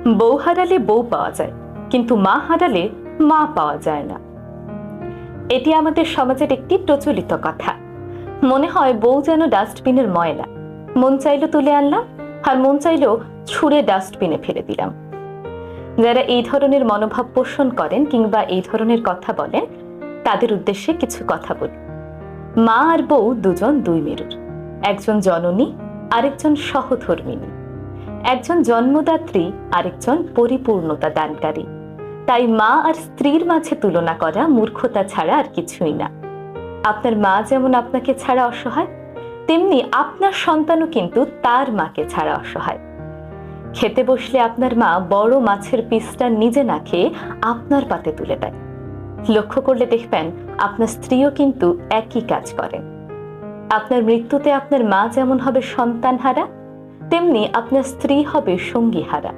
বউ হারালে বউ পাওয়া যায়, কিন্তু মা হারালে মা পাওয়া যায় না। এটি আমাদের সমাজের একটি প্রচলিত কথা। মনে হয় বউ যেন ডাস্টবিনের ময়লা, মন চাইলো তুলে আনলাম, আর মন চাইলো ছুঁড়ে ডাস্টবিনে ফেলে দিলাম। যারা এই ধরনের মনোভাব পোষণ করেন কিংবা এই ধরনের কথা বলেন, তাদের উদ্দেশ্যে কিছু কথা বলি। মা আর বউ দুজন দুই মেরুর, একজন জননী, আরেকজন সহধর্মিণী, একজন জন্মদাত্রী, আরেকজন পরিপূর্ণতা দানকারী। তাই মা আর স্ত্রীর মাঝে তুলনা করা মূর্খতা ছাড়া আর কিছুই না। আপনার মা যেমন আপনাকে ছাড়া অসহায়, তেমনি আপনার সন্তানও কিন্তু তার মাকে ছাড়া অসহায়। খেতে বসলে আপনার মা বড় মাছের পিসটা নিজে না খেয়ে আপনার পাতে তুলে দেয়। লক্ষ্য করলে দেখবেন আপনার স্ত্রীও কিন্তু একই কাজ করেন। আপনার মৃত্যুতে আপনার মা যেমন হবে সন্তান হারা, তেমনি আপনার স্ত্রী হবে সঙ্গী হারা।